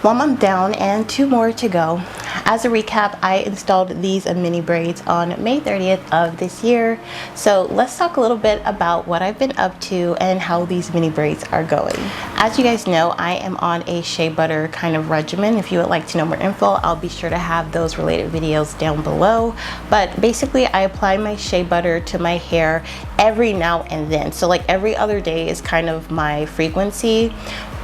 1 month down and 2 more to go. As a recap, I installed these mini braids on May 30th of this year. So let's talk a little bit about what I've been up to and how these mini braids are going. As you guys know, I am on a shea butter kind of regimen. If you would like to know more info, I'll be sure to have those related videos down below. But basically, I apply my shea butter to my hair every now and then. So like every other day is kind of my frequency.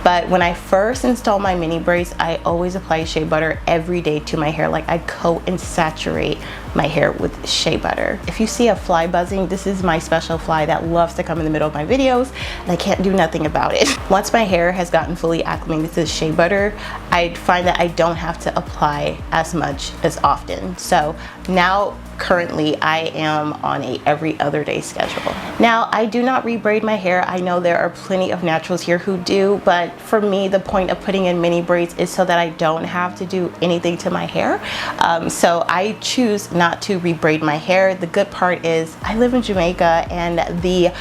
But when I first install my mini braids, I always apply shea butter every day to my hair. Like I coat and saturate my hair with shea butter. If you see a fly buzzing, this is my special fly that loves to come in the middle of my videos and I can't do nothing about it. Once my hair has gotten fully acclimated to the shea butter, I find that I don't have to apply as much as often. So now currently I am on a every other day schedule. Now I do not re-braid my hair. I know there are plenty of naturals here who do, but for me the point of putting in mini braids is so that I don't have to do anything to my hair. So I choose not to re-braid my hair. The good part is I live in Jamaica, and the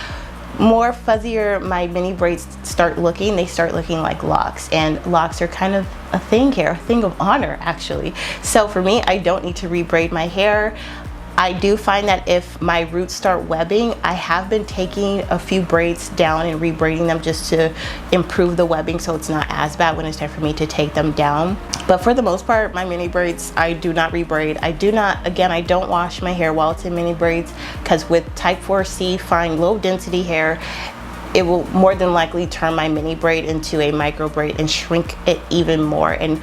more fuzzier my mini braids start looking, they start looking like locks, and locks are kind of a thing here, a thing of honor actually. So for me, I don't need to re-braid my hair. I do find that if my roots start webbing, I have been taking a few braids down and re-braiding them just to improve the webbing so it's not as bad when it's time for me to take them down. But for the most part, my mini braids, I do not re-braid. I don't wash my hair while it's in mini braids, because with type 4C fine low density hair, it will more than likely turn my mini braid into a micro braid and shrink it even more, and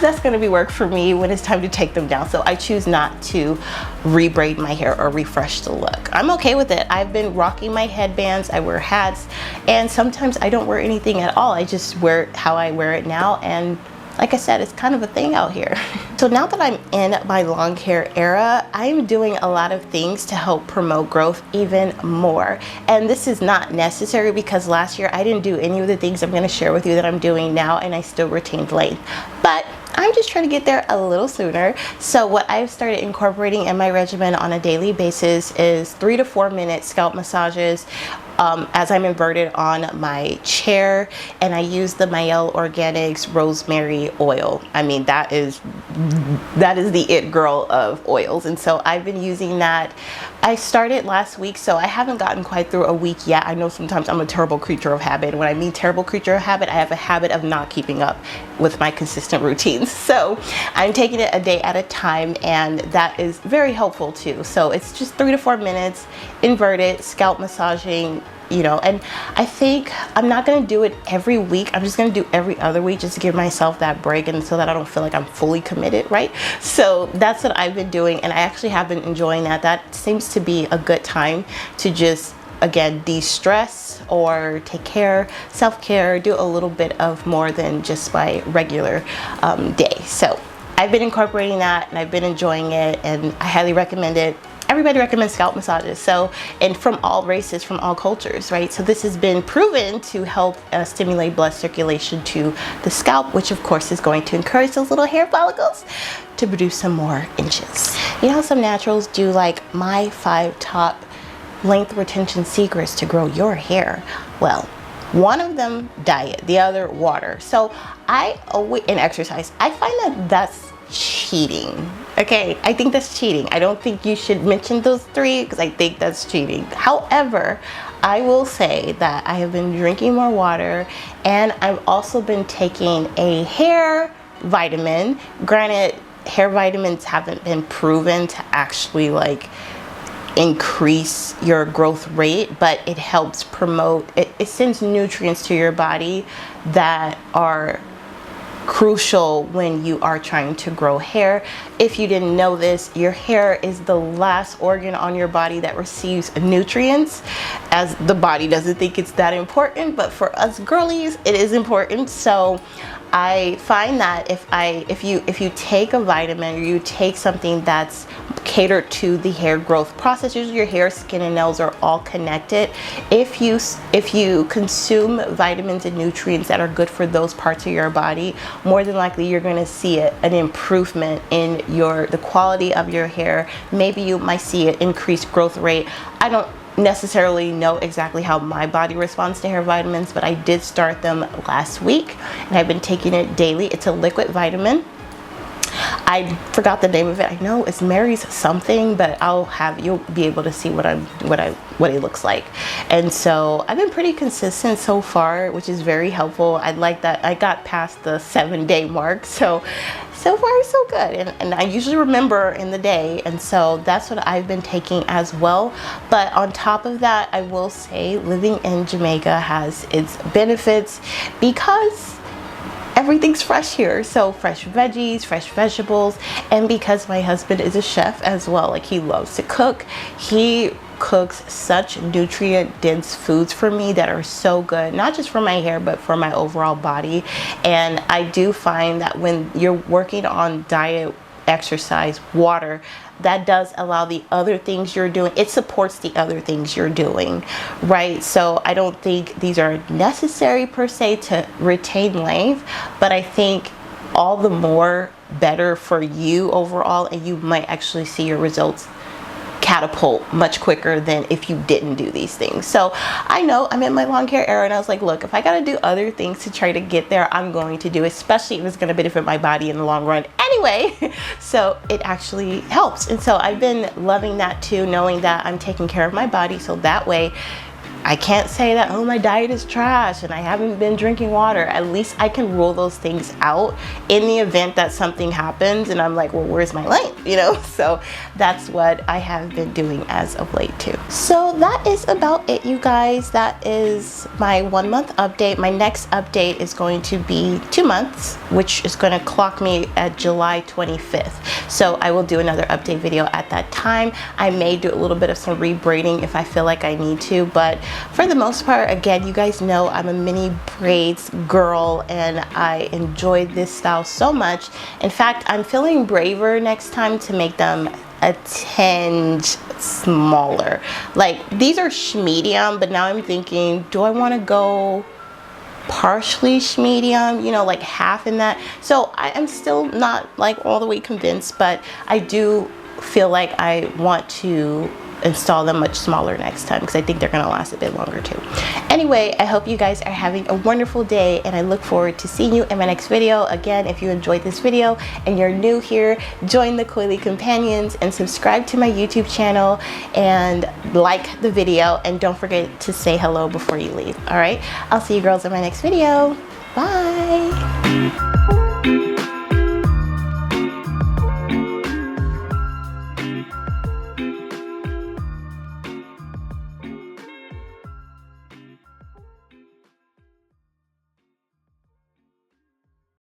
that's going to be work for me when it's time to take them down. So I choose not to re-braid my hair or refresh the look. I'm okay with it. I've been rocking my headbands, I wear hats, and sometimes I don't wear anything at all. I just wear it how I wear it now, and like I said, it's kind of a thing out here. So now that I'm in my long hair era, I'm doing a lot of things to help promote growth even more. And this is not necessary because last year I didn't do any of the things I'm gonna share with you that I'm doing now, and I still retained length. But I'm just trying to get there a little sooner. So what I've started incorporating in my regimen on a daily basis is 3 to 4 minute scalp massages as I'm inverted on my chair, and I use the Mael Organics rosemary oil. I mean, that is the it girl of oils, and so I've been using that. I started last week, so I haven't gotten quite through a week yet. I know sometimes I'm a terrible creature of habit. When I mean terrible creature of habit, I have a habit of not keeping up with my consistent routines. So I'm taking it a day at a time, and that is very helpful too. So it's just 3 to 4 minutes, inverted scalp massaging, you know, and I think I'm not going to do it every week. I'm just going to do every other week just to give myself that break, and so that I don't feel like I'm fully committed, right? So that's what I've been doing, and I actually have been enjoying that. That seems to be a good time to just, again, de-stress or take care, self-care, do a little bit of more than just my regular day. So I've been incorporating that, and I've been enjoying it, and I highly recommend it. Everybody recommends scalp massages, so, and from all races, from all cultures, right? So this has been proven to help stimulate blood circulation to the scalp, which of course is going to encourage those little hair follicles to produce some more inches. You know how some naturals do like my 5 top length retention secrets to grow your hair? Well, one of them diet, the other water. So I always, and exercise, I find that that's cheating. Okay, I think that's cheating. I don't think you should mention those 3 because I think that's cheating. However, I will say that I have been drinking more water, and I've also been taking a hair vitamin. Granted, hair vitamins haven't been proven to actually like increase your growth rate, but it helps promote, it sends nutrients to your body that are crucial when you are trying to grow hair. If you didn't know this, your hair is the last organ on your body that receives nutrients, as the body doesn't think it's that important, but for us girlies it is important. So I find that if you take a vitamin, or you take something that's catered to the hair growth process, usually your hair, skin, and nails are all connected. If you consume vitamins and nutrients that are good for those parts of your body, more than likely you're going to see an improvement in the quality of your hair. Maybe you might see an increased growth rate. necessarily know exactly how my body responds to hair vitamins, but I did start them last week and I've been taking it daily. It's a liquid vitamin. I forgot the name of it. I know it's Mary's something, but you'll be able to see what it looks like. And so I've been pretty consistent so far, which is very helpful. I like that I got past the 7-day mark, so far so good. And I usually remember in the day, and so that's what I've been taking as well. But on top of that, I will say living in Jamaica has its benefits because everything's fresh here. So fresh veggies, fresh vegetables, and because my husband is a chef as well, like he loves to cook, he cooks such nutrient dense foods for me that are so good, not just for my hair but for my overall body. And I do find that when you're working on diet, exercise, water, that does allow the other things you're doing, it supports the other things you're doing, right? So I don't think these are necessary per se to retain length, but I think all the more better for you overall, and you might actually see your results catapult much quicker than if you didn't do these things. So I know I'm in my long hair era, and I was like, look, if I gotta do other things to try to get there, I'm going to do, especially if it's going to benefit my body in the long run anyway. So it actually helps. And so I've been loving that too, knowing that I'm taking care of my body, so that way I can't say that, oh, my diet is trash and I haven't been drinking water. At least I can rule those things out in the event that something happens and I'm like, well, where's my length, you know? So that's what I have been doing as of late too. So that is about it, you guys. That is my 1 month update. My next update is going to be 2 months, which is going to clock me at July 25th. So I will do another update video at that time. I may do a little bit of some re-braiding if I feel like I need to, but for the most part, again, you guys know I'm a mini braids girl and I enjoy this style so much. In fact, I'm feeling braver next time to make them a tinge smaller. Like, these are medium, but now I'm thinking, do I want to go partially medium, you know, like half in that? So I am still not like all the way convinced, but I do feel like I want to install them much smaller next time because I think they're gonna last a bit longer too. Anyway, I hope you guys are having a wonderful day and I look forward to seeing you in my next video. Again, if you enjoyed this video and you're new here, join the Coily Companions and subscribe to my YouTube channel and like the video, and don't forget to say hello before you leave. All right, I'll see you girls in my next video. Bye.